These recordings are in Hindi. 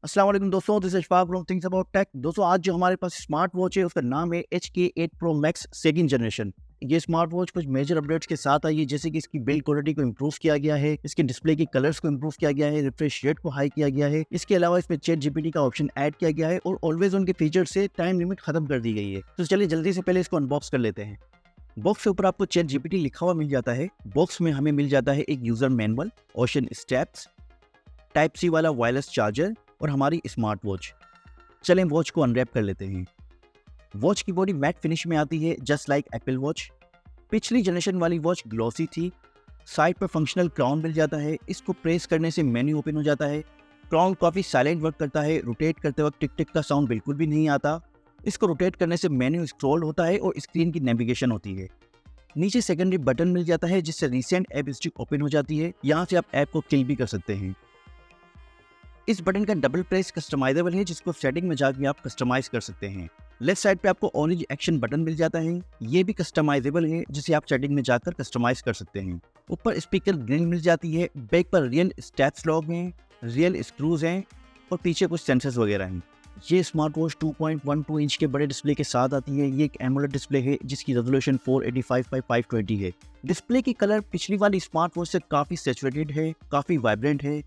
अस्सलाम वालेकुम दोस्तों, this is Ashfaq from things about tech. दोस्तों, आज जो हमारे पास स्मार्ट वॉच है उसका नाम है HK8 Pro Max second generation. ये स्मार्ट वॉच कुछ मेजर अपडेट्स के साथ आई है, जैसे कि इसकी बिल्ड क्वालिटी को इम्प्रूव किया गया है, इसके डिस्प्ले के कलर्स को इम्प्रूव किया गया है, रिफ्रेश रेट को हाई किया गया है। इसके अलावा इसमें चैट जीपीटी का ऑप्शन ऐड किया गया है और ऑलवेज ऑन के फीचर से टाइम लिमिट खत्म कर दी गई है। तो चलिए जल्दी से पहले इसको अनबॉक्स कर लेते हैं। बॉक्स के ऊपर आपको चैट जीपीटी लिखा हुआ मिल जाता है। बॉक्स में हमें मिल जाता है एक user manual, ocean steps, type C वाला वायरलेस चार्जर और हमारी स्मार्ट वॉच। चलें वॉच को अनरैप कर लेते हैं। वॉच की बॉडी मैट फिनिश में आती है, जस्ट लाइक एप्पल वॉच। पिछली जनरेशन वाली वॉच ग्लॉसी थी। साइड पर फंक्शनल क्राउन मिल जाता है। इसको प्रेस करने से मेन्यू ओपन हो जाता है। क्राउन काफ़ी साइलेंट वर्क करता है। रोटेट करते वक्त टिक टिक का साउंड बिल्कुल भी नहीं आता। इसको रोटेट करने से मेन्यू स्क्रॉल होता है और स्क्रीन की नेविगेशन होती है। नीचे सेकेंडरी बटन मिल जाता है जिससे रिसेंट ऐप हिस्ट्री ओपन हो जाती है। यहाँ से आप ऐप को किल भी कर सकते हैं। इस बटन का डबल प्रेस कस्टमाइजेबल है, जिसको सेटिंग में जाकर आप कस्टमाइज कर सकते हैं। लेफ्ट साइड पे आपको ऑरेंज एक्शन बटन मिल जाता है। ये भी कस्टमाइजेबल है, जिसे आप सेटिंग में जाकर कस्टमाइज कर सकते हैं। ऊपर स्पीकर ग्रिल मिल जाती है। बैक पर रियल स्टेप्स लॉक हैं, रियल स्क्रूज हैं और पीछे कुछ सेंसर्स वगैरह हैं। ये स्मार्ट वॉच 2.12 इंच के बड़े डिस्प्ले के साथ आती है। ये एक एमोलेड डिस्प्ले है जिसकी रेजोल्यूशन 485x520 है। डिस्प्ले की कलर पिछली वाली स्मार्ट वॉच से काफ़ी सैचुरेटेड है, काफ़ी वाइब्रेंट है।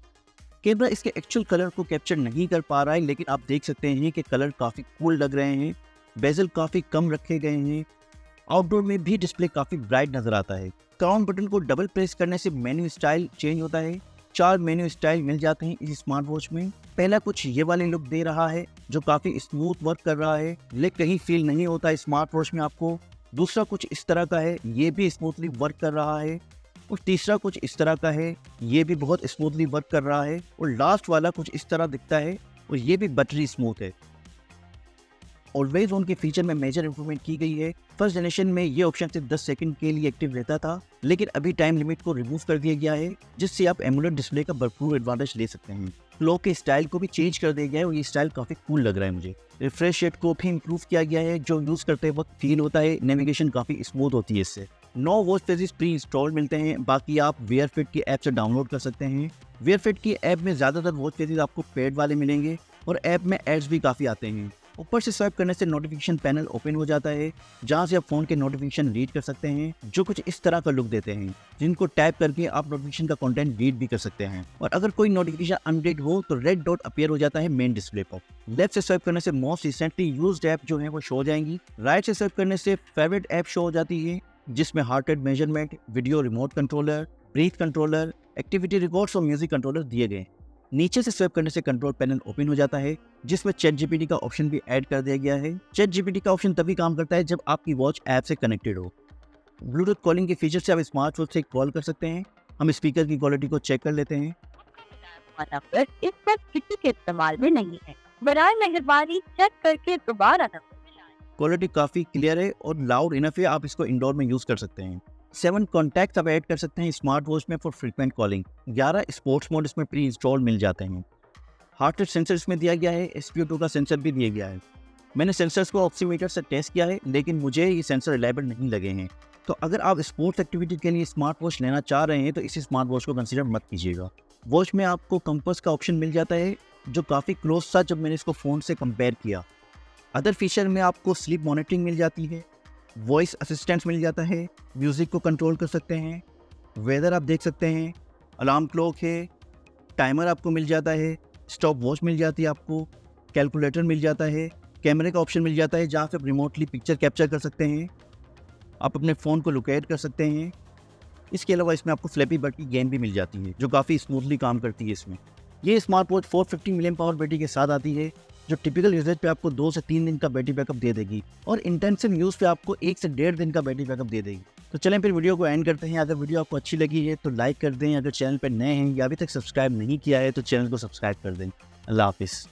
कैमरा इसके एक्चुअल कलर को कैप्चर नहीं कर पा रहा है, लेकिन आप देख सकते हैं कि कलर काफ़ी कूल लग रहे हैं। बेजल काफ़ी कम रखे गए हैं। आउटडोर में भी डिस्प्ले काफ़ी ब्राइट नज़र आता है। क्राउन बटन को डबल प्रेस करने से मेन्यू स्टाइल चेंज होता है। 4 मेन्यू स्टाइल मिल जाते हैं इस स्मार्ट वॉच में। पहला कुछ ये वाले लुक दे रहा है जो काफ़ी स्मूथ वर्क कर रहा है, लेकिन कहीं फील नहीं होता स्मार्ट वॉच में आपको। दूसरा कुछ इस तरह का है, ये भी स्मूथली वर्क कर रहा है। और तीसरा कुछ इस तरह का है, ये भी बहुत स्मूथली वर्क कर रहा है। और लास्ट वाला कुछ इस तरह दिखता है और ये भी बटरी स्मूथ है। ऑलवेज ऑन के फीचर में मेजर इंप्रूवमेंट की गई है। फर्स्ट जनरेशन में ये ऑप्शन सिर्फ 10 सेकंड के लिए एक्टिव रहता था, लेकिन अभी टाइम लिमिट को रिमूव कर दिया गया है, जिससे आप एमुलेट डिस्प्ले का भरपूर एडवांटेज ले सकते हैं। क्लॉक के स्टाइल को भी चेंज कर दिया गया है और ये स्टाइल काफ़ी कूल लग रहा है मुझे। रिफ्रेश रेट को भी इम्प्रूव किया गया है, जो यूज़ करते वक्त फील होता है। नेविगेशन काफ़ी स्मूथ होती है इससे। 9 वॉच फेजेस प्री इंस्टॉल मिलते हैं, बाकी आप वेयर फिट की ऐप से डाउनलोड कर सकते हैं। वेयर फिट की ऐप में ज़्यादातर वॉच फेजेस आपको पेड वाले मिलेंगे और ऐप में एड्स भी काफ़ी आते हैं। ऊपर से स्वाइप करने से नोटिफिकेशन पैनल ओपन हो जाता है, जहां से आप फोन के नोटिफिकेशन रीड कर सकते हैं, जो कुछ इस तरह का लुक देते हैं, जिनको टैप करके आप नोटिफिकेशन का कंटेंट रीड भी कर सकते हैं। और अगर कोई नोटिफिकेशन अनरीड हो तो रेड डॉट अपीयर हो जाता है मेन डिस्प्ले पर। लेफ्ट से स्वाइप करने से मोस्ट रिसेंटली यूज्ड ऐप जो है वो शो हो जाएंगी। राइट से स्वाइप करने से फेवरेट ऐप शो हो जाती है, जिसमें heart rate measurement, video remote controller, breath controller, activity records और म्यूजिक कंट्रोलर दिए गए। नीचे से स्वाइप करने से कंट्रोल पैनल ओपन हो जाता है, जिसमें चैट जीपीटी का ऑप्शन भी ऐड कर दिया गया है। चैट जीपीटी का ऑप्शन तभी काम करता है जब आपकी वॉच ऐप से कनेक्टेड हो। ब्लूटूथ कॉलिंग के फीचर से आप स्मार्ट वॉच से कॉल कर सकते हैं। हम स्पीकर की क्वालिटी को चेक कर लेते हैं। नंबर इस वक्त किसी के इस्तेमाल में नहीं है। बराए मेहरबानी चेक करके दोबारा नंबर मिलाएं। क्वालिटी काफ़ी क्लियर है और लाउड इनफ है, आप इसको इंडोर में यूज़ कर सकते हैं। 7 कॉन्टैक्ट्स आप ऐड कर सकते हैं स्मार्ट वॉच में for frequent calling. 11 sports mode इसमें प्री इंस्टॉल मिल जाते हैं। हार्ट रेट सेंसर इसमें दिया गया है, SpO2 का सेंसर भी दिया गया है। मैंने सेंसर्स को ऑक्सीमीटर से टेस्ट किया है, लेकिन मुझे ये सेंसर रिलायबल नहीं लगे हैं। तो अगर आप स्पोर्ट्स एक्टिविटी के लिए स्मार्ट वॉच लेना चाह रहे हैं तो इसी स्मार्ट वॉच को कंसीडर मत कीजिएगा। वॉच में आपको कंपास का ऑप्शन मिल जाता है, जो काफ़ी क्लोज था जब मैंने इसको फ़ोन से कंपेयर किया। अदर फीचर में आपको स्लीप मॉनिटरिंग मिल जाती है, वॉइस असिस्टेंस मिल जाता है, म्यूज़िक को कंट्रोल कर सकते हैं, वेदर आप देख सकते हैं, अलार्म क्लॉक है, टाइमर आपको मिल जाता है, स्टॉप वॉच मिल जाती है आपको, कैलकुलेटर मिल जाता है, कैमरे का ऑप्शन मिल जाता है जहाँ से आप रिमोटली पिक्चर कैप्चर कर सकते हैं, आप अपने फ़ोन को लोकेट कर सकते हैं। इसके अलावा इसमें आपको फ्लैपी बर्ड की गेम भी मिल जाती है, जो काफ़ी स्मूथली काम करती है इसमें। ये smart watch 450 million power battery के साथ आती है, जो टिपिकल यूजेज पे आपको 2 से 3 दिन का बैटरी बैकअप दे देगी और इंटेंसिव यूज़ पे आपको 1 से 1.5 दिन का बैटरी बैकअप दे देगी। तो चलें फिर वीडियो को एंड करते हैं। अगर वीडियो आपको अच्छी लगी है तो लाइक कर दें, अगर चैनल पर नए हैं या अभी तक सब्सक्राइब नहीं किया है तो चैनल को सब्सक्राइब कर दें। अल्लाह हाफिज़।